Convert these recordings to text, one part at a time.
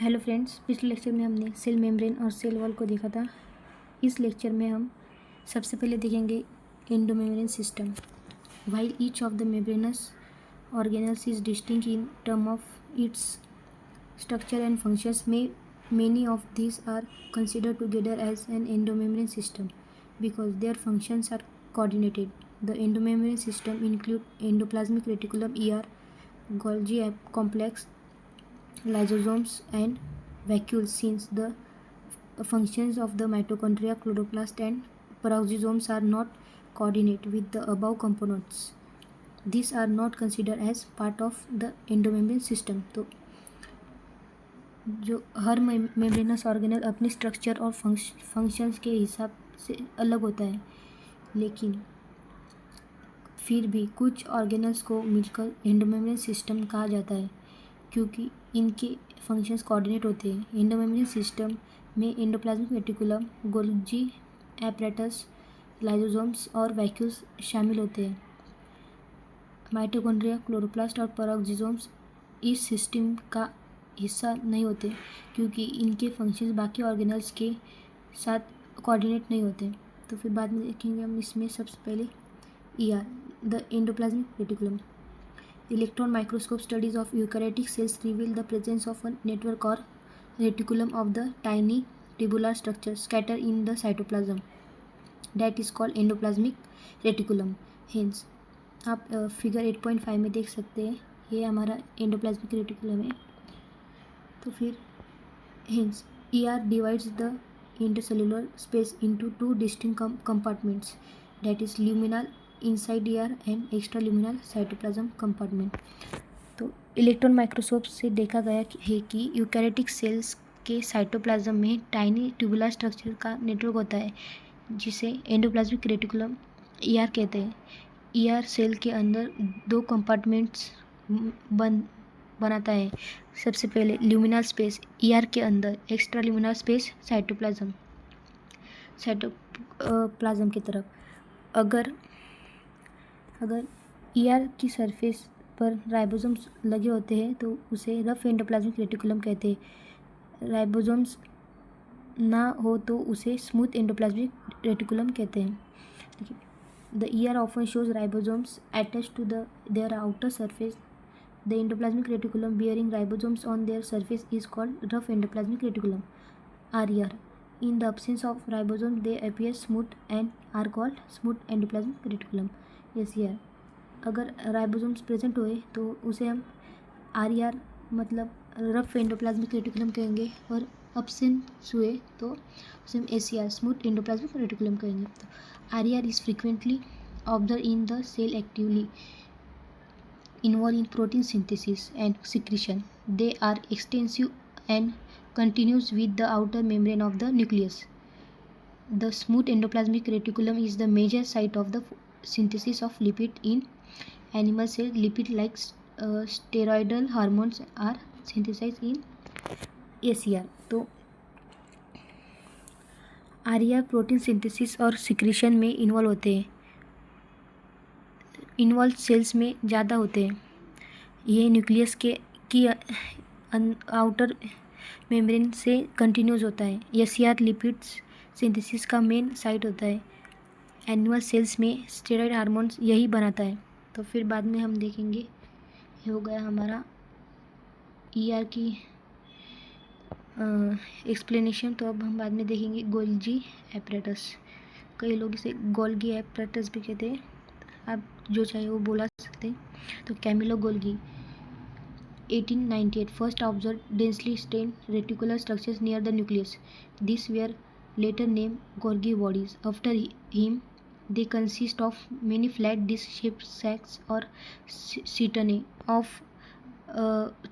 Hello friends, पिछले lecture में हमने सेल मेम्ब्रेन और सेल वॉल को देखा था। इस लेक्चर में हम सबसे पहले देखेंगे endomembrane system. While each of the membranous organelles is distinct in term of its structure and functions में many of these are considered together as an endomembrane system because their functions are coordinated. The endomembrane system include endoplasmic reticulum ER, Golgi complex, lysosomes and vacuoles since the functions of the mitochondria, chloroplast and peroxisomes are not coordinate with the above components. These are not considered as part of the endomembrane system. तो जो हर membranes organelle अपने structure और functions के हिसाब से अलग होता है, लेकिन फिर भी कुछ ऑर्गेनल्स को मिलकर एंडोमेम्ब्रेन सिस्टम कहा जाता है क्योंकि इनके फंक्शंस कोऑर्डिनेट होते हैं। एंडोमेम्ब्रेन सिस्टम में endoplasmic reticulum, Golgi apparatus, lysosomes और वैक्यूल्स शामिल होते हैं। माइटोकॉन्ड्रिया, क्लोरोप्लास्ट और पेरोक्सिसोम्स इस सिस्टम का हिस्सा नहीं होते क्योंकि इनके फंक्शंस बाकी ऑर्गेनल्स के साथ कोऑर्डिनेट नहीं होते। तो फिर बाद में देखेंगे हम इसमें सबसे पहले the endoplasmic reticulum. Electron microscope studies of eukaryotic cells reveal the presence of a network or reticulum of the tiny tubular structures scattered in the cytoplasm that is called endoplasmic reticulum. Hence, आप figure 8.5 में देख सकते हैं, ये हमारा endoplasmic reticulum है। तो फिर hence ER divides the intercellular space into two distinct compartments, that is luminal inside ER and extraluminal cytoplasm compartment. तो इलेक्ट्रॉन माइक्रोस्कोप से देखा गया है कि यूकैरियोटिक सेल्स के साइटोप्लाज्म में टाइनी ट्यूबुलर स्ट्रक्चर का नेटवर्क होता है जिसे एंडोप्लाज्मिक रेटिकुलम ER कहते हैं। ER सेल के अंदर दो कंपार्टमेंट्स बनाता है। सबसे पहले ल्यूमिनल स्पेस ER के अंदर, एक्स्ट्रा ल्यूमिनल स्पेस साइटोप्लाज्म की तरफ। अगर ER की सरफेस पर राइबोसोम्स लगे होते हैं तो उसे रफ एंडोप्लाज्मिक रेटिकुलम कहते हैं। राइबोसोम्स ना हो तो उसे स्मूथ एंडोप्लाज्मिक रेटिकुलम कहते हैं। The ER often shows ribosomes attached to their outer surface. The endoplasmic reticulum bearing ribosomes on their surface is called rough endoplasmic reticulum, RER. In the absence of ribosomes, they appear smooth and are called smooth endoplasmic reticulum, SER. अगर ribosomes present हुए तो उसे हम RER मतलब rough endoplasmic reticulum कहेंगे, और absence हुए तो उसे हम SER स्मूथ एंडोप्लाज्मिक रेटिकुलम कहेंगे। तो RER is frequently observed in the cell actively involved in protein synthesis and secretion. They are extensive and continuous with the outer membrane of the nucleus. The smooth endoplasmic reticulum is the major site of the synthesis of lipid in animal cell. Lipid like steroidal hormones are synthesized in SER. तो RER protein synthesis और secretion में involve होते हैं। Involve sales में ज़्यादा होते हैं। ये न्यूक्लियस की आउटर मेम्ब्रेन से कंटिन्यूस होता है। SER लिपिड्स सिंथेसिस का मेन साइट होता है। एनिमल सेल्स में स्टेरॉइड हार्मोन्स यही बनाता है। तो फिर बाद में हम देखेंगे, ये हो गया हमारा ER की एक्सप्लेनेशन। तो अब हम बाद में देखेंगे गोल्गी एपरेटस। कई लोग इसे गोल्गी एपरेटस भी कहते हैं, आप जो चाहे वो बोला सकते हैं। तो Camillo Golgi 1898 first observed densely stained reticular structures near the nucleus. These were later named Golgi bodies. After him, they consist of many flat disc-shaped sacs or cisternae of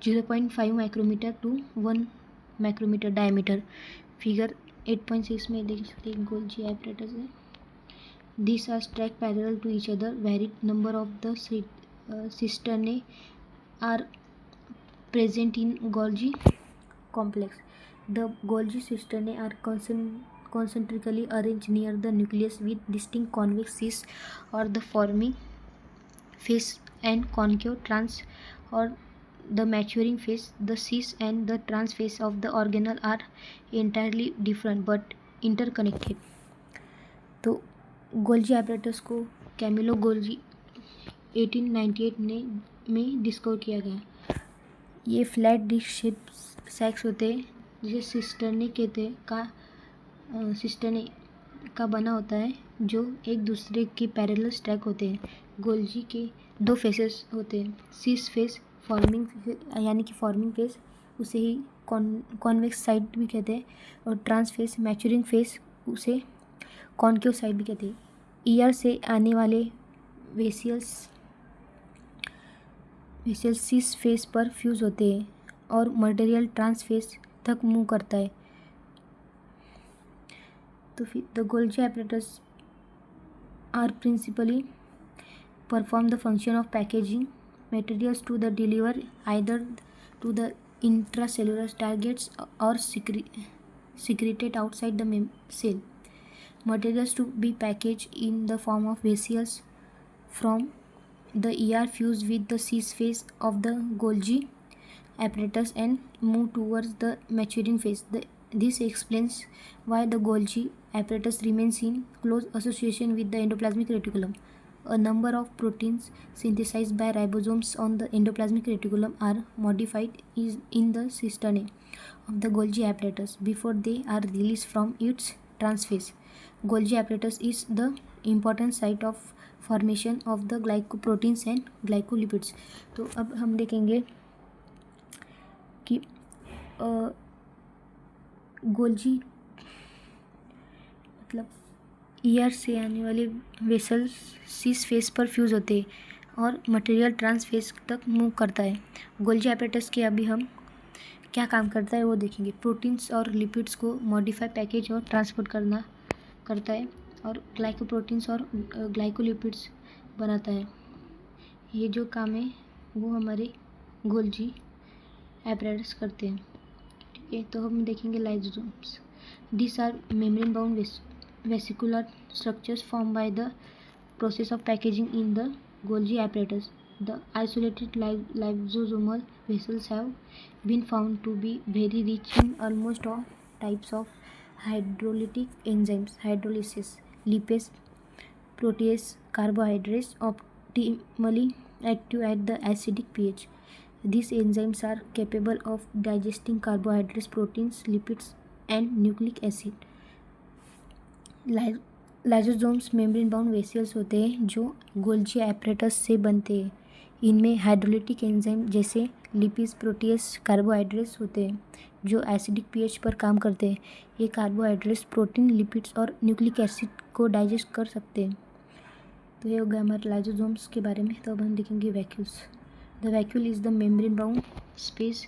0.5 micrometer to 1 micrometer diameter. Figure 8.6 में देख सकते हैं Golgi apparatus है। These are stacked parallel to each other. Varied number of the cisternae are present in Golgi complex. The Golgi cisternae are concentrically arranged near the nucleus with distinct convex cysts or the forming face and concave trans or the maturing phase, the cis and the trans phase of the organelle are entirely different but interconnected. तो Golgi apparatus को Camillo Golgi 1898 में discover किया गया। ये flat dish shape सैक्स होते हैं जिसे cisternae का बना होता है, जो एक दूसरे के पैरेलल स्टैक होते हैं। गोल्जी के दो फेसेस होते हैं, सिस फेस फॉर्मिंग यानी कि फॉर्मिंग फेस, उसे ही कॉन्वेक्स साइड भी कहते हैं, और ट्रांस फेस मैच्योरिंग फेस, उसे कॉनकेव साइड भी कहते हैं। ईयर से आने वाले वेसियल्स सिस फेस पर फ्यूज होते हैं और मटेरियल ट्रांस फेस तक मूव करता है। तो फिर the Golgi apparatus are principally perform the function of packaging materials to the deliver either to the intracellular targets or secreted outside the cell. Materials to be packaged in the form of vessels from the ER fuse with the cis phase of the Golgi apparatus and move towards the maturing phase. This explains why the Golgi apparatus remains in close association with the endoplasmic reticulum. A number of proteins synthesized by ribosomes on the endoplasmic reticulum are modified in the cisternae of the Golgi apparatus before they are released from its transphase. Golgi apparatus is the important site of formation of the glycoproteins and glycolipids. तो अब हम देखेंगे कि Golgi मतलब year से आने वाले vessels cis face पर फ्यूज होते हैं और मटेरियल ट्रांस फेस तक मूव करता है। गोल्जी एपरेटस के अभी हम क्या काम करता है वो देखेंगे। प्रोटीन्स और लिपिड्स को मॉडिफाई, पैकेज और ट्रांसपोर्ट करता है और ग्लाइकोप्रोटीन्स और ग्लाइकोलिपिड्स बनाता है। ये जो काम है वो हमारे गोल्जी एपरेटस करते हैं। ठीक है, तो हम देखेंगे lysosomes. This are membrane bound vesicular structures formed by the process of packaging in the Golgi apparatus. The isolated lysosomal vessels have been found to be very rich in almost all types of hydrolytic enzymes, hydrolysis, lipase, protease, carbohydrates, optimally active at the acidic pH. These enzymes are capable of digesting carbohydrates, proteins, lipids, and nucleic acid. Lysosomes membrane bound vesicles होते हैं जो Golgi apparatus से बनते हैं। इनमें hydrolytic enzyme जैसे lipids, proteases, carbohydrates होते हैं जो एसिडिक पीएच पर काम करते हैं। ये कार्बोहाइड्रेट्स प्रोटीन, लिपिड्स और न्यूक्लिक एसिड को डाइजेस्ट कर सकते हैं। तो ये हो गया हमारे लाइसोसोम्स के बारे में। तो अब हम देखेंगे vacuoles. The vacuole is the membrane bound space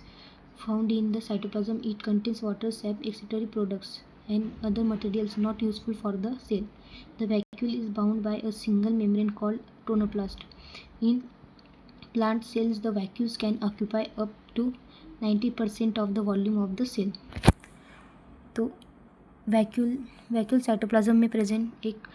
found in the cytoplasm. It contains water, sap, excretory products and other materials not useful for the cell. The vacuole is bound by a single membrane called tonoplast. In plant cells, the vacuoles can occupy up to 90% of the volume of the cell. तो vacuole cytoplasm में present एक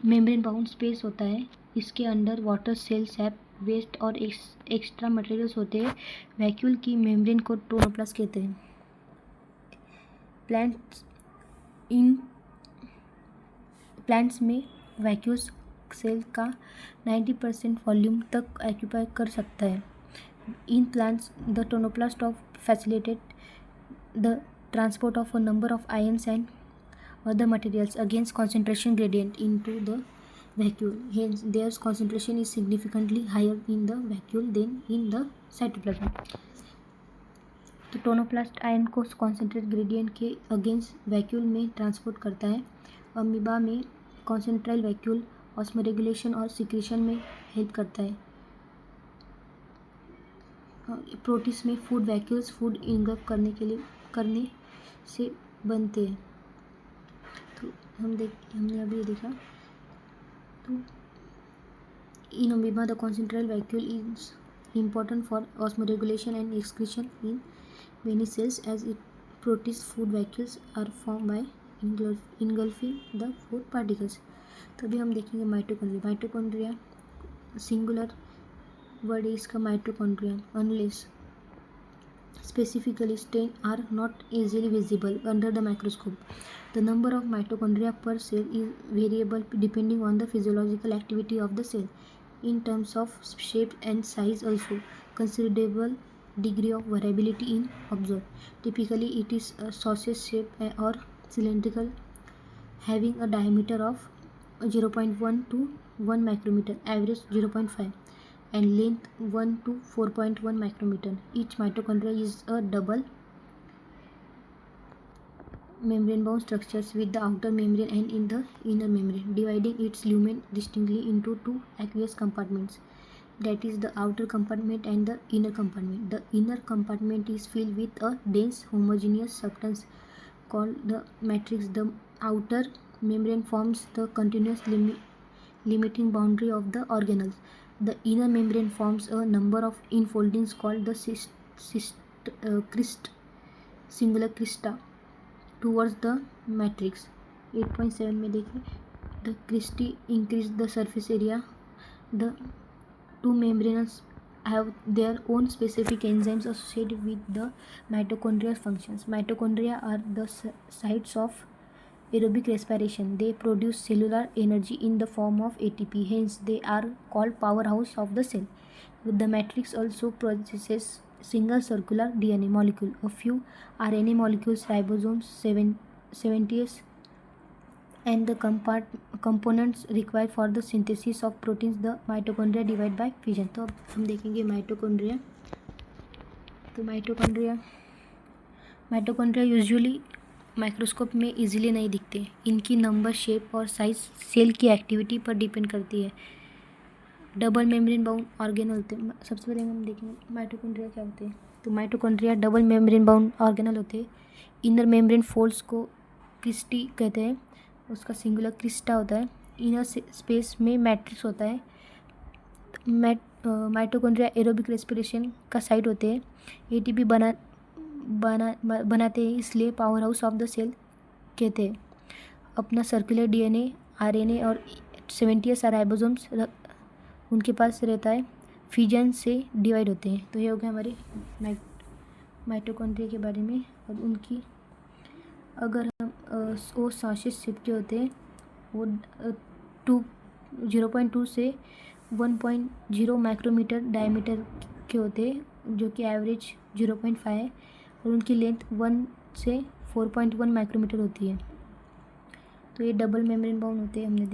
membrane bound space होता है। इसके अंदर water, cell, SAP, waste और extra materials होते हैं। वैक्यूल की मेम्ब्रेन को टोनोप्लास्ट कहते हैं। प्लांट्स में वैक्यूल्स सेल का 90% वॉल्यूम तक ऑक्यूपाई कर सकता है। In plants the tonoplast of facilitate the transport of a number of ions and other materials against concentration gradient into the vacuole. Hence their concentration is significantly higher in the vacuole than in the cytoplasm. तो tonoplast ion को concentrate gradient के against vacuole में transport करता है। Amoeba में कॉन्सेंट्राइल vacuole osmoregulation और secretion में help करता है। प्रोटिस्ट में फूड वैक्यूल्स फूड इंगल्फ करने से बनते हैं। तो हमने अभी देखा। तो in amoeba the contractile vacuole is important for osmoregulation and excretion in many cells as it protist food vacuoles are formed by engulfing the food particles. तो अभी हम देखेंगे माइटोकॉन्ड्रिया सिंगुलर वर्ड है इसका mitochondria. Unless Specifically, stains are not easily visible under the microscope. The number of mitochondria per cell is variable depending on the physiological activity of the cell. In terms of shape and size also, considerable degree of variability in observed. Typically, it is a sausage shape or cylindrical, having a diameter of 0.1 to 1 micrometer, average 0.5, and length 1 to 4.1 micrometer. Each mitochondria is a double membrane bound structures with the outer membrane and in the inner membrane, dividing its lumen distinctly into two aqueous compartments, that is the outer compartment and the inner compartment. The inner compartment is filled with a dense homogeneous substance called the matrix. The outer membrane forms the continuous limiting boundary of the organelles. The inner membrane forms a number of infoldings called the crist, singular crista, towards the matrix. 8.7 में देखिए, the cristae increase the surface area. The two membranes have their own specific enzymes associated with the mitochondrial functions. Mitochondria are the sites of aerobic respiration. They produce cellular energy in the form of ATP. Hence, they are called powerhouse of the cell. The matrix also possesses single circular DNA molecule, a few RNA molecules, ribosomes, 70s, and the components required for the synthesis of proteins. The mitochondria divide by fission. तो अब हम देखेंगे mitochondria. तो mitochondria usually microscope में easily नहीं दिखते. इनकी number, shape और साइज सेल की एक्टिविटी पर डिपेंड करती है. डबल मेम्ब्रेन बाउंड ऑर्गेनल होते हैं. सबसे पहले हम देखेंगे माइटोकॉन्ड्रिया क्या होते हैं. तो mitochondria double membrane bound organelle होते हैं. इनर मेम्ब्रेन फोल्ड्स को क्रिस्टी कहते हैं, उसका सिंगुलर क्रिस्टा होता है. इनर स्पेस में मैट्रिक्स होता है. माइटोकॉन्ड्रिया एरोबिक रेस्पिरेशन का साइट होते हैं. एटीपी बनाते हैं, इसलिए powerhouse of the cell कहते हैं. अपना सर्कुलर डीएनए, आरएनए और 70s राइबोसोम्स उनके पास रहता है. फिजन से डिवाइड होते हैं. तो ये हो गया हमारे माइटोकॉन्ड्रिया के बारे में. और उनकी अगर हम वो सॉसेज शेप के होते हैं, वो 0.2 से 1.0 माइक्रोमीटर डायमीटर के होते हैं, जो कि एवरेज 0.5 है. और उनकी लेंथ 1 से 4.1 माइक्रोमीटर होती है. तो ये डबल मेम्ब्रेन बाउंड होते हैं. हमने